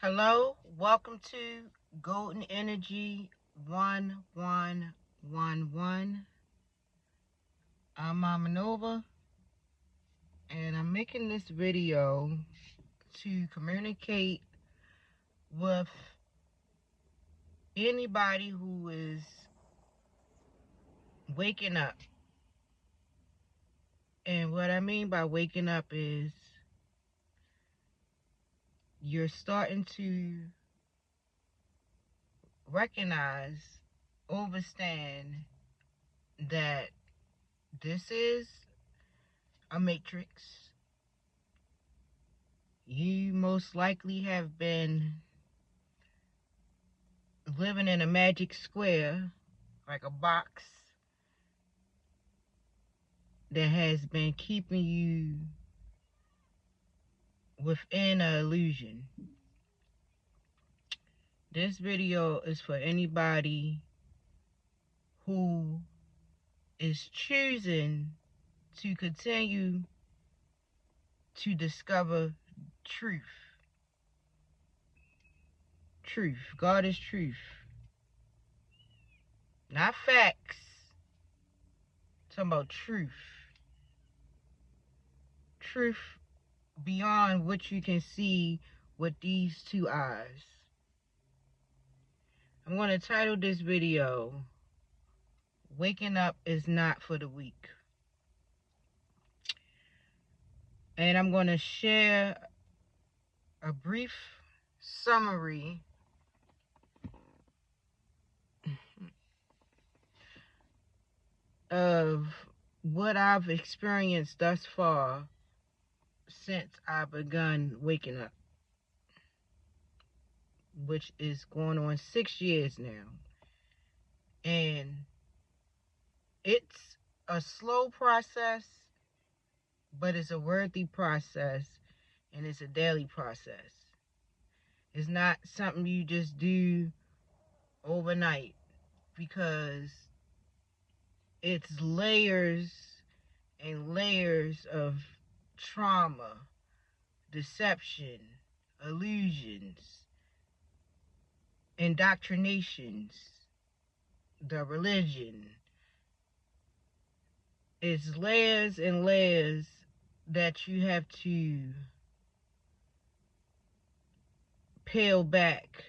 Hello, welcome to Golden Energy 1111. I'm Mama Nova, and I'm making this video to communicate with anybody who is waking up. And what I mean by waking up is you're starting to recognize, understand that this is a matrix. You most likely have been living in a magic square, like a box that has been keeping you within an illusion. This video is for anybody who is choosing to continue to discover truth. Truth. God is truth. Not facts. I'm talking about truth. Truth beyond what you can see with these two eyes. I'm going to title this video, Waking Up is Not for the Weak. And I'm going to share a brief summary of what I've experienced thus far since I begun waking up, which is going on 6 years now. And it's a slow process, but it's a worthy process, and it's a daily process. It's not something you just do overnight, because it's layers and layers of trauma, deception, illusions, indoctrinations, the religion. It's layers and layers that you have to peel back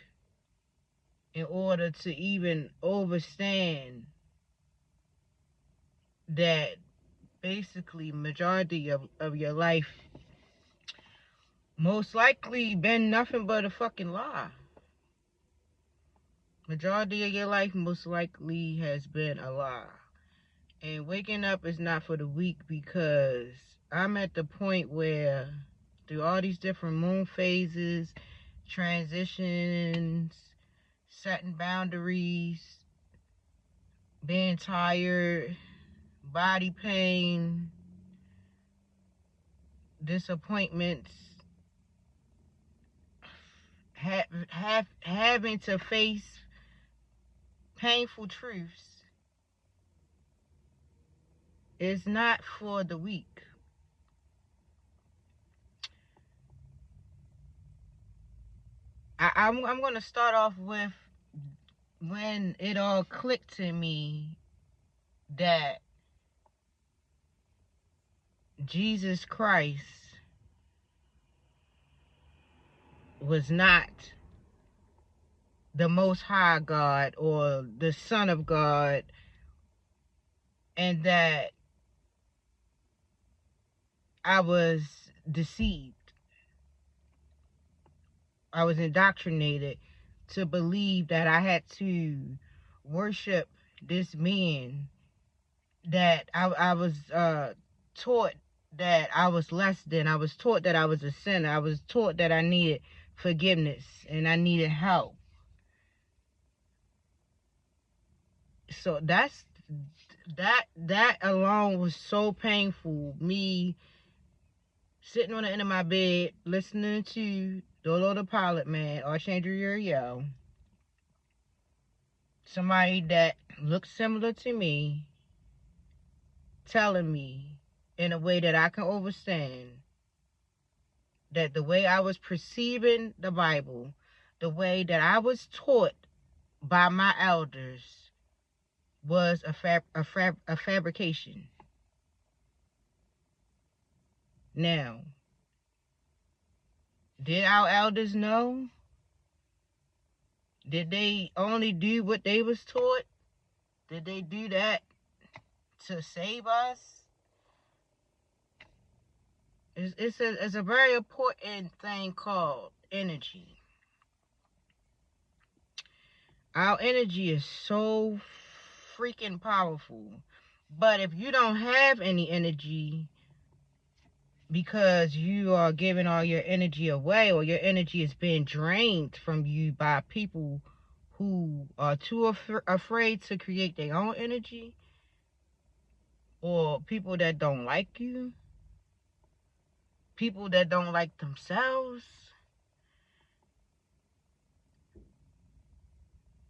in order to even understand that basically majority of your life most likely been nothing but a fucking lie. Majority of your life most likely has been a lie. And waking up is not for the weak, because I'm at the point where through all these different moon phases, transitions, setting boundaries, being tired, body pain, disappointments, having to face painful truths is not for the weak. I'm going to start off with when it all clicked to me that Jesus Christ was not the Most High God or the Son of God, and that I was deceived. I was indoctrinated to believe that I had to worship this man, that I was taught that I was less than. I was taught that I was a sinner. I was taught that I needed forgiveness and I needed help. So that alone was so painful. Me sitting on the end of my bed listening to Dolo the Pilot Man, Archangel Uriel, somebody that looks similar to me, telling me in a way that I can understand that the way I was perceiving the Bible, the way that I was taught by my elders was a fabrication. Now, did our elders know? Did they only do what they was taught? Did they do that to save us? It's a very important thing called energy. Our energy is so freaking powerful. But if you don't have any energy because you are giving all your energy away, or your energy is being drained from you by people who are too afraid to create their own energy, or people that don't like you, people that don't like themselves,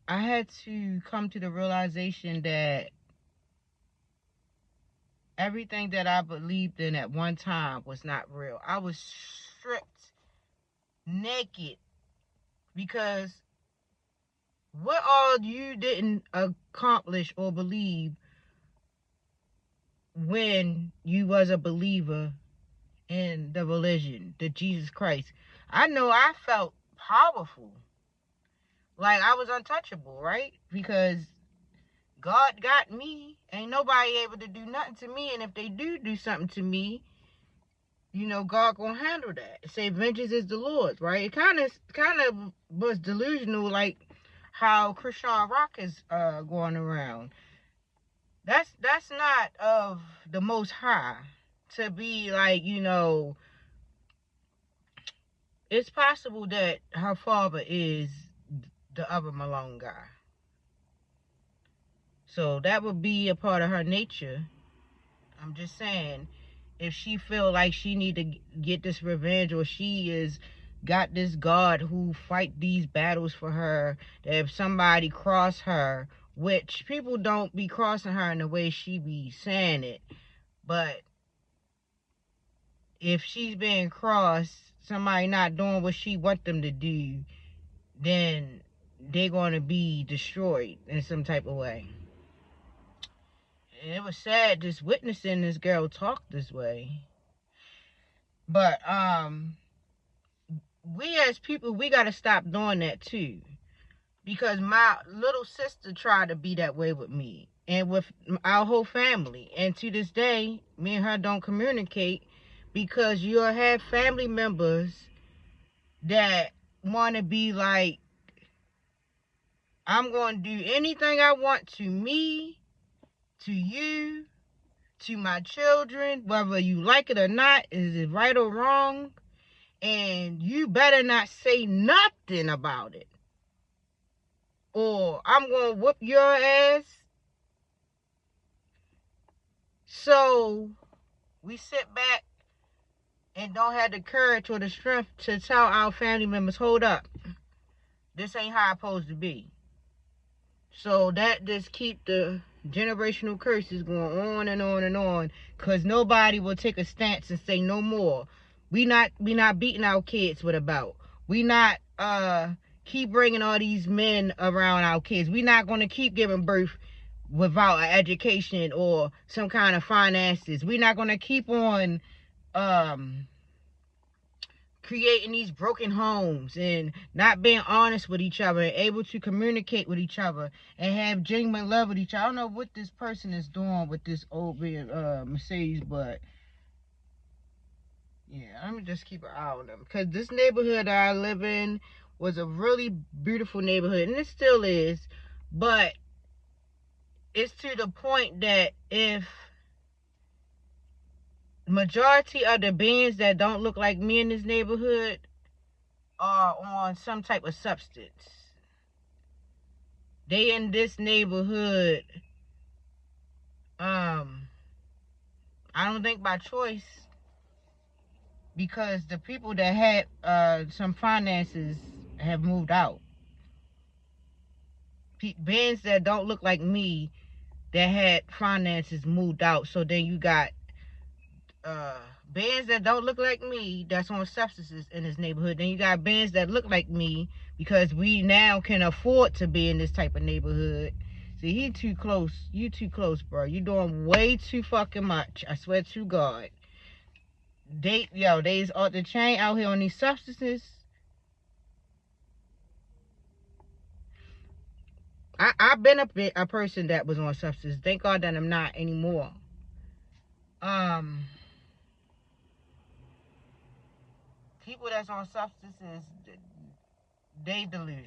I had to come to the realization that everything that I believed in at one time was not real. I was stripped naked, because what all you didn't accomplish or believe when you was a believer in the religion, the Jesus Christ. I know I felt powerful, like I was untouchable, right? Because God got me. Ain't nobody able to do nothing to me. And if they do something to me, you know, God gonna handle that. Say vengeance is the Lord's, right? It kind of was delusional, like how Christian Rock is going around. That's not of the Most High to be like, you know. It's possible that her father is the other Malone guy. So that would be a part of her nature. I'm just saying, if she feel like she need to get this revenge, or she is got this God who fight these battles for her, that if somebody cross her, which people don't be crossing her in the way she be saying it, but if she's being crossed, somebody not doing what she want them to do, then they're going to be destroyed in some type of way. And it was sad just witnessing this girl talk this way. But we as people, we got to stop doing that too. Because my little sister tried to be that way with me and with our whole family. And to this day, me and her don't communicate, because you'll have family members that want to be like, I'm going to do anything I want to me, to you, to my children, whether you like it or not, is it right or wrong, and you better not say nothing about it, or I'm going to whoop your ass. So we sit back and don't have the courage or the strength to tell our family members, hold up, this ain't how it's supposed to be. So that just keep the generational curses going on and on and on, because nobody will take a stance and say no more. We not beating our kids with a belt. We not keep bringing all these men around our kids. We not going to keep giving birth without an education or some kind of finances. We not going to keep on creating these broken homes and not being honest with each other and able to communicate with each other and have genuine love with each other. I don't know what this person is doing with this old Mercedes, but yeah, let me just keep an eye on them, because this neighborhood that I live in was a really beautiful neighborhood, and it still is, but it's to the point that if majority of the beings that don't look like me in this neighborhood are on some type of substance. They in this neighborhood, I don't think by choice, because the people that had some finances have moved out. Beings that don't look like me that had finances moved out. So then you got bands that don't look like me that's on substances in this neighborhood. Then you got bands that look like me because we now can afford to be in this type of neighborhood. See, he too close. You too close, bro. You doing way too fucking much. I swear to God. They's off the chain out here on these substances. I've been a person that was on substances. Thank God that I'm not anymore. People that's on substances, they delusional.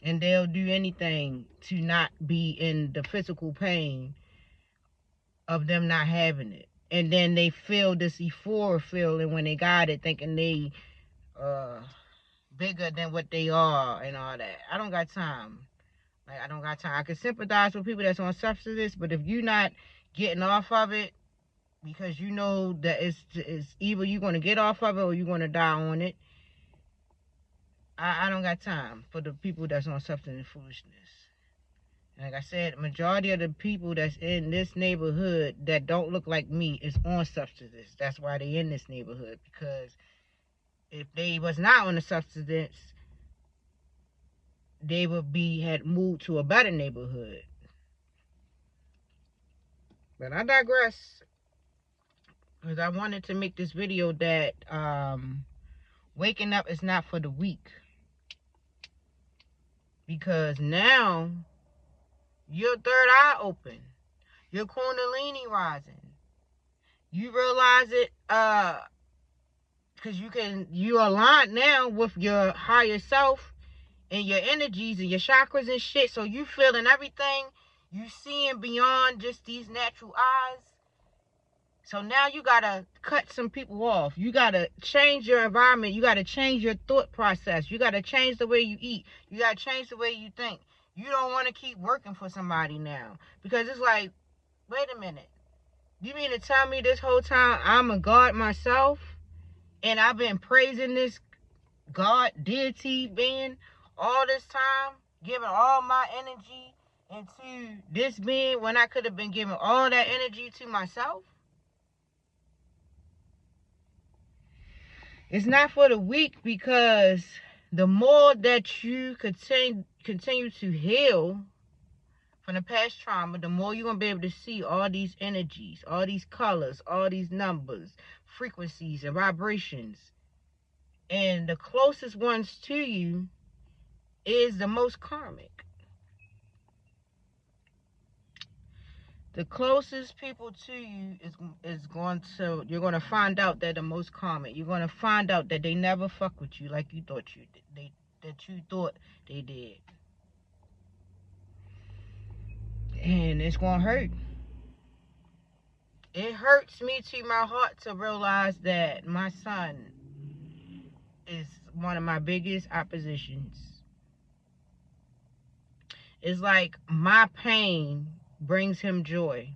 And they'll do anything to not be in the physical pain of them not having it. And then they feel this euphoric feeling when they got it, thinking they bigger than what they are and all that. I don't got time. Like, I don't got time. I can sympathize with people that's on substances, but if you're not getting off of it, because you know that it's either you're going to get off of it or you're going to die on it, I don't got time for the people that's on substance foolishness. And like I said, majority of the people that's in this neighborhood that don't look like me is on substances. That's why they in this neighborhood. Because if they was not on the substance, they would had moved to a better neighborhood. But I digress. Because I wanted to make this video that waking up is not for the weak. Because now your third eye open. Your kundalini rising. You realize it because you align now with your higher self and your energies and your chakras and shit. So you feeling everything. You seeing beyond just these natural eyes. So now you gotta cut some people off. You gotta change your environment. You gotta change your thought process. You gotta change the way you eat. You gotta change the way you think. You don't want to keep working for somebody now. Because it's like, wait a minute. You mean to tell me this whole time I'm a God myself? And I've been praising this God, deity being all this time? Giving all my energy into this being when I could have been giving all that energy to myself? It's not for the weak, because the more that you continue to heal from the past trauma, the more you're going to be able to see all these energies, all these colors, all these numbers, frequencies, and vibrations. And the closest ones to you is the most karmic. The closest people to you you're going to find out they're the most karmic. You're going to find out that they never fuck with you like you thought that you thought they did. And it's going to hurt. It hurts me to my heart to realize that my son is one of my biggest oppositions. It's like my pain brings him joy.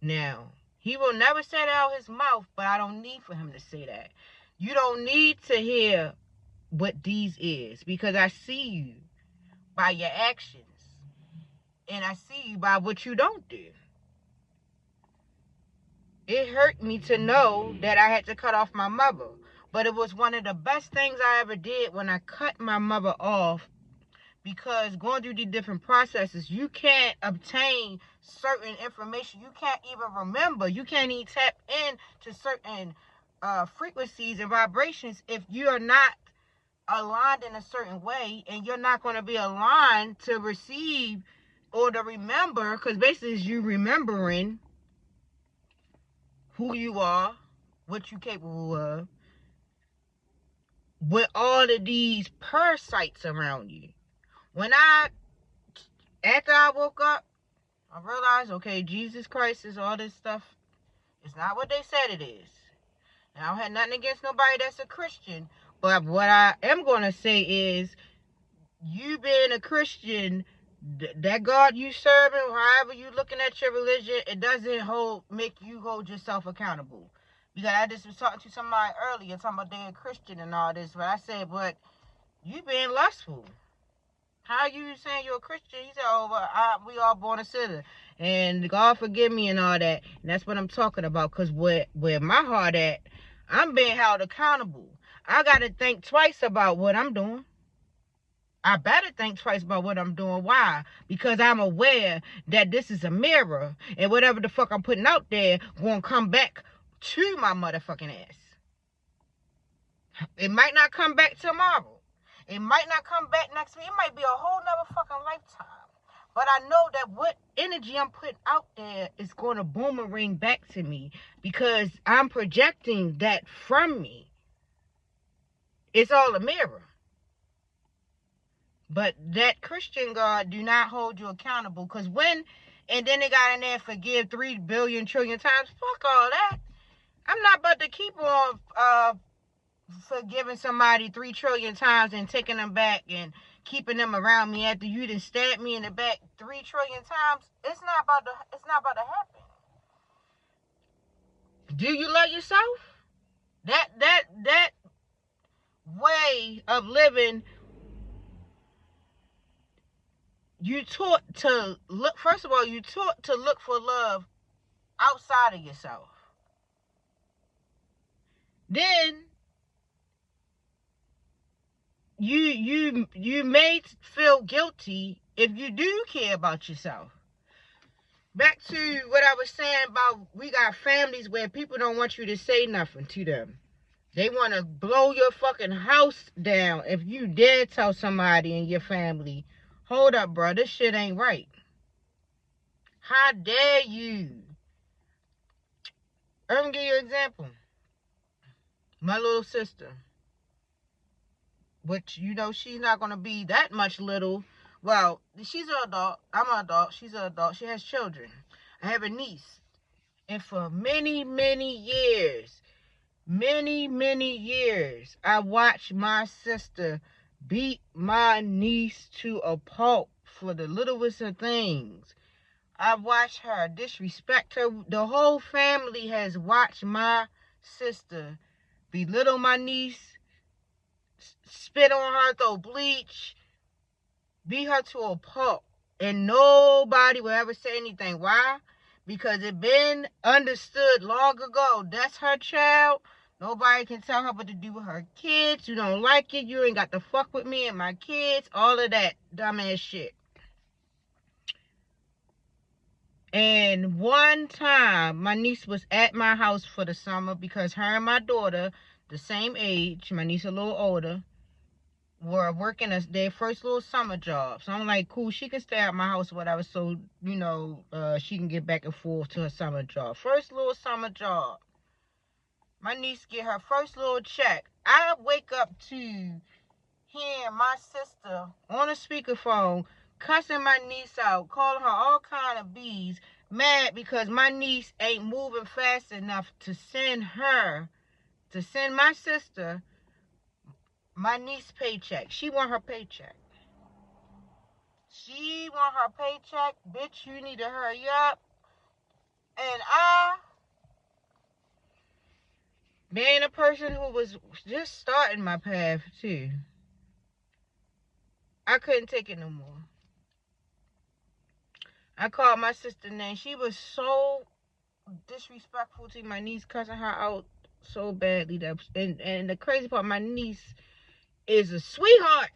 Now, he will never say it out his mouth, but I don't need for him to say that. You don't need to hear what these is, because I see you by your actions. And I see you by what you don't do. It hurt me to know that I had to cut off my mother. But it was one of the best things I ever did when I cut my mother off. Because going through these different processes, you can't obtain certain information. You can't even remember. You can't even tap into certain frequencies and vibrations if you're not aligned in a certain way. And you're not going to be aligned to receive or to remember. Because basically it's you remembering who you are, what you're capable of, with all of these parasites around you. After I woke up, I realized, okay, Jesus Christ is all this stuff. It's not what they said it is. And I don't have nothing against nobody that's a Christian. But what I am going to say is, you being a Christian, that God you serving, however you looking at your religion, it doesn't make you hold yourself accountable. Because I just was talking to somebody earlier, talking about they're a Christian and all this. But I said, but you being lustful. How you saying you're a Christian? He said, oh, well, we all born a sinner. And God forgive me and all that. And that's what I'm talking about. Because where my heart at, I'm being held accountable. I got to think twice about what I'm doing. I better think twice about what I'm doing. Why? Because I'm aware that this is a mirror. And whatever the fuck I'm putting out there going to come back to my motherfucking ass. It might not come back tomorrow. It might not come back next week. It might be a whole nother fucking lifetime. But I know that what energy I'm putting out there is going to boomerang back to me because I'm projecting that from me. It's all a mirror. But that Christian God do not hold you accountable because and then they got in there forgive 3 billion trillion times. Fuck all that. I'm not about to keep on forgiving somebody 3 trillion times and taking them back and keeping them around me after you done stabbed me in the back 3 trillion times. It's not about to happen. Do you love yourself? That way of living, you taught to look. First of all, you taught to look for love outside of yourself. Then you may feel guilty if you do care about yourself. Back to what I was saying about we got families where people don't want you to say nothing to them. They want to blow your fucking house down if you dare tell somebody in your family, hold up, bro, this shit ain't right. How dare you? I'm gonna give you an example. My little sister, which, you know, she's not going to be that much little. Well, she's an adult. I'm an adult. She's an adult. She has children. I have a niece. And for many, many years, I watched my sister beat my niece to a pulp for the littlest of things. I watched her disrespect her. The whole family has watched my sister belittle my niece, spit on her, throw bleach, beat her to a pulp, and nobody will ever say anything. Why? Because it been understood long ago. That's her child. Nobody can tell her what to do with her kids. You don't like it, you ain't got to fuck with me and my kids. All of that dumbass shit. And one time, my niece was at my house for the summer because her and my daughter, the same age, my niece a little older, were working their first little summer job. So I'm like, cool, she can stay at my house or whatever, so, you know, she can get back and forth to her summer job. First little summer job. My niece get her first little check. I wake up to hearing my sister on a speakerphone cussing my niece out, calling her all kind of B's, mad because my niece ain't moving fast enough to send my sister my niece paycheck. She want her paycheck. She want her paycheck. Bitch, you need to hurry up. And I, being a person who was just starting my path too, I couldn't take it no more. I called my sister name. She was so disrespectful to my niece, cussing her out so badly. And the crazy part, my niece is a sweetheart.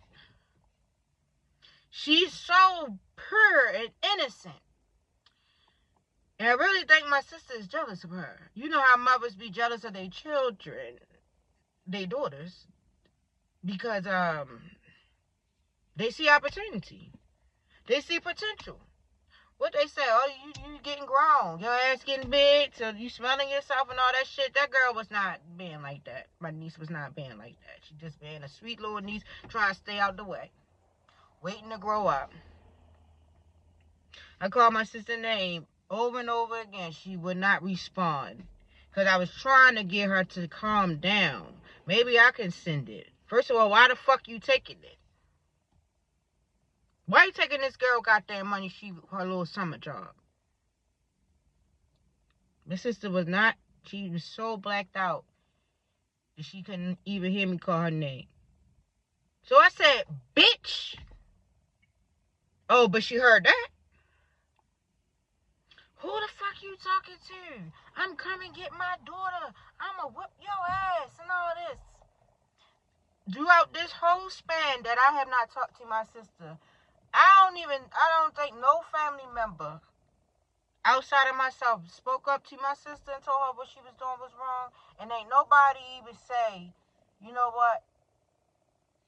She's so pure and innocent. And I really think my sister is jealous of her. You know how mothers be jealous of their children, their daughters, because they see opportunity. They see potential. What they say, oh, you getting grown. Your ass getting big, so you smelling yourself and all that shit. That girl was not being like that. My niece was not being like that. She just being a sweet little niece, trying to stay out the way. Waiting to grow up. I called my sister name over and over again. She would not respond. Because I was trying to get her to calm down. Maybe I can send it. First of all, why the fuck you taking it? Why you taking this girl goddamn money, her little summer job? My sister was not, she was so blacked out that she couldn't even hear me call her name. So I said, bitch, Oh, but she heard that? Who the fuck you talking to? I'm coming get my daughter. I'ma whip your ass and all this. Throughout this whole span that I have not talked to my sister, I don't think no family member outside of myself spoke up to my sister and told her what she was doing was wrong. And ain't nobody even say, you know what,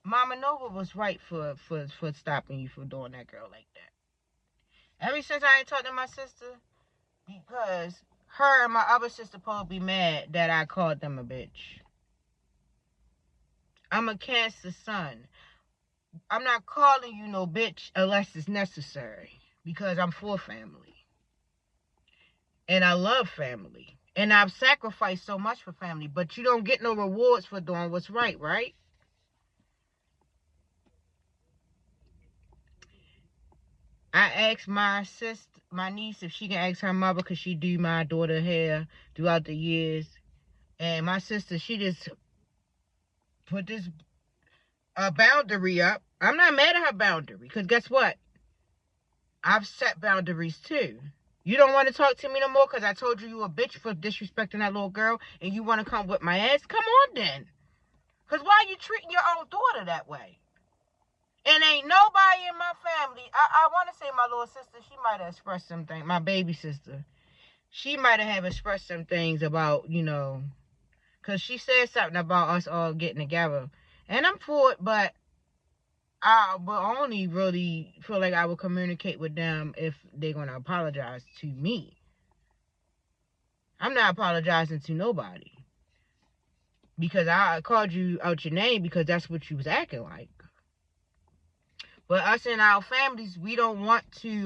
Mama Nova was right for stopping you from doing that girl like that. Ever since I ain't talked to my sister, because her and my other sister supposed to be mad that I called them a bitch. I'm a Cancer sun. I'm not calling you no bitch unless it's necessary, because I'm for family. And I love family. And I've sacrificed so much for family, but you don't get no rewards for doing what's right, right? I asked my niece, if she can ask her mother, because she do my daughter hair throughout the years. And my sister, she just put this boundary up. I'm not mad at her boundary, because guess what? I've set boundaries too. You don't want to talk to me no more because I told you a bitch for disrespecting that little girl, and you want to come with my ass? Come on then. Because why are you treating your own daughter that way? And ain't nobody in my family. I want to say my little sister, she might have expressed something. My baby sister, she might have expressed some things about, because she said something about us all getting together. And I'm for it, but I will only really feel like I will communicate with them if they're going to apologize to me. I'm not apologizing to nobody, because I called you out your name because that's what you was acting like. But us and our families, we don't want to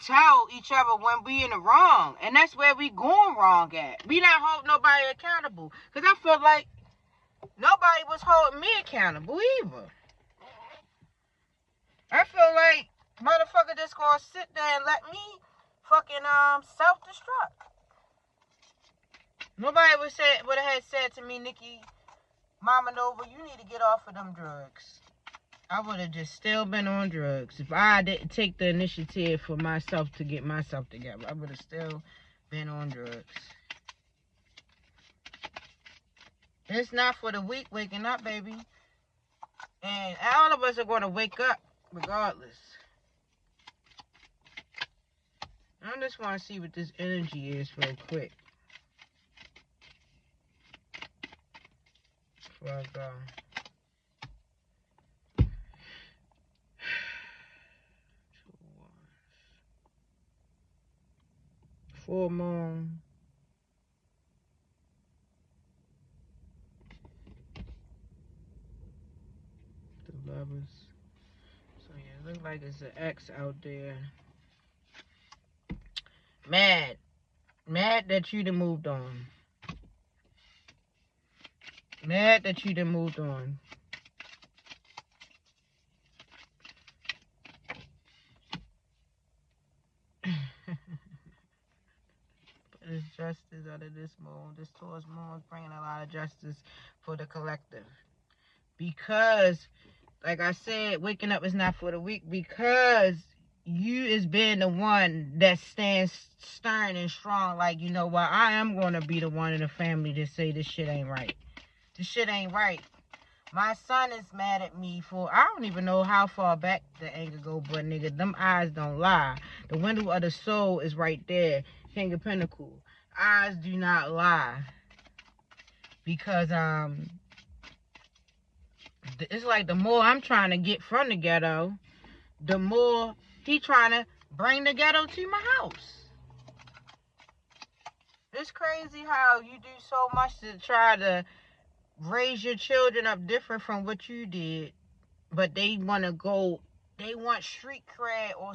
tell each other when we in the wrong. And that's where we going wrong at. We not holding nobody accountable. Because I feel like nobody was holding me accountable either. I feel like motherfucker just gonna sit there and let me fucking self-destruct. Nobody would have said to me, Nikki, Mama Nova, you need to get off of them drugs. I would have just still been on drugs. If I didn't take the initiative for myself to get myself together, I would have still been on drugs. It's not for the weak waking up, baby. And all of us are going to wake up regardless. I just want to see what this energy is real quick before I go. Full moon. The Lovers. So yeah, it looks like it's an X out there. Mad that you done moved on. Mad that you done moved on. There's justice out of this moon. This Taurus moon is bringing a lot of justice for the collective. Because, like I said, waking up is not for the weak. Because you is being the one that stands stern and strong. Like, you know what? I am going to be the one in the family to say this shit ain't right. This shit ain't right. My son is mad at me for, I don't even know how far back the anger go, but nigga, them eyes don't lie. The window of the soul is right there. King of Pentacles. Eyes do not lie. Because, it's like the more I'm trying to get from the ghetto, the more he trying to bring the ghetto to my house. It's crazy how you do so much to try to raise your children up different from what you did, but they want street cred or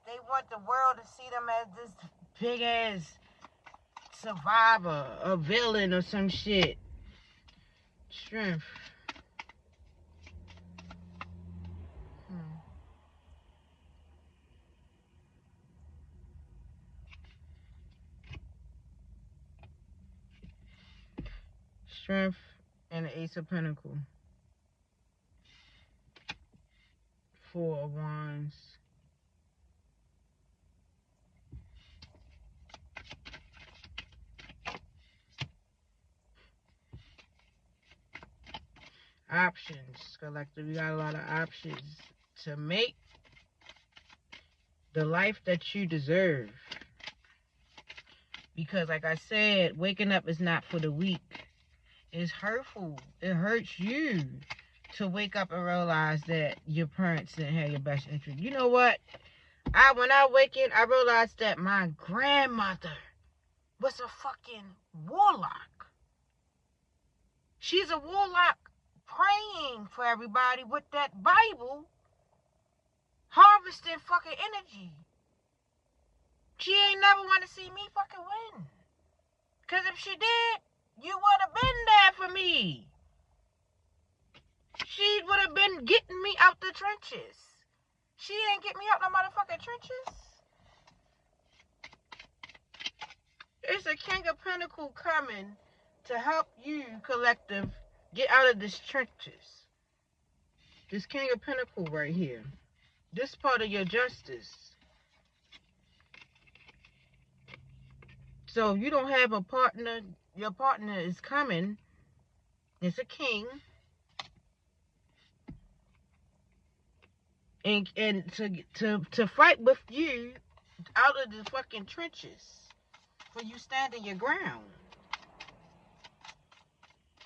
they want the world to see them as this big ass survivor, a villain or some shit. Strength. Strength and the Ace of Pentacles. Four of Wands. Options, collective. We got a lot of options to make the life that you deserve. Because like I said, waking up is not for the weak. It's hurtful. It hurts you to wake up and realize that your parents didn't have your best interest. You know what? When I awakened, I realized that my grandmother was a fucking warlock. She's a warlock praying for everybody with that Bible, harvesting fucking energy. She ain't never want to see me fucking win. Because if she did, you would have been there for me. She would have been getting me out the trenches. She ain't get me out the motherfucking trenches. It's a King of Pentacles coming to help you, collective, get out of these trenches. This King of Pentacles right here. This part of your justice. So if you don't have a partner, your partner is coming. It's a king. And to fight with you out of the fucking trenches. For you standing your ground.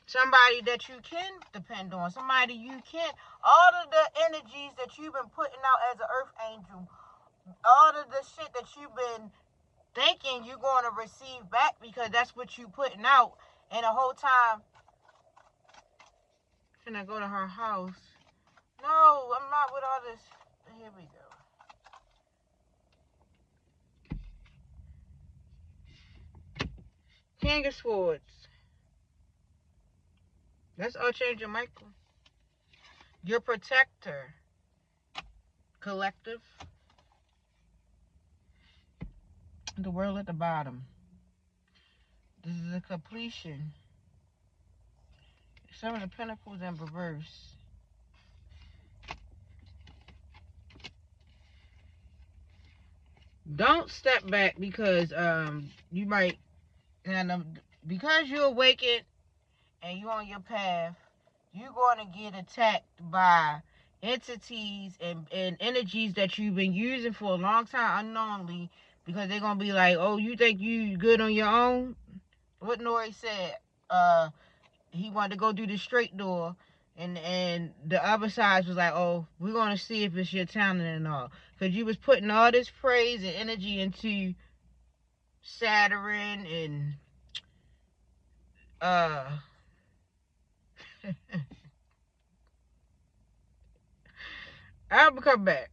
Somebody that you can depend on. Somebody you can. All of the energies that you've been putting out as an earth angel. All of the shit that you've been thinking you're going to receive back because that's what you putting out. And the whole time, can I go to her house? No, I'm not with all this. Here we go. King of Swords. That's Archangel Michael. Your protector. Collective. The world at the bottom. This is a completion. Seven of Pentacles in reverse. Don't step back because you might, because you're awakened and you're on your path, you're going to get attacked by entities and energies that you've been using for a long time unknowingly, because they're going to be like, oh, you think you good on your own? What Nori said, he wanted to go do the straight door, and the other side was like, oh, we're going to see if it's your talent and all. Because you was putting all this praise and energy into Saturn and I'll come back.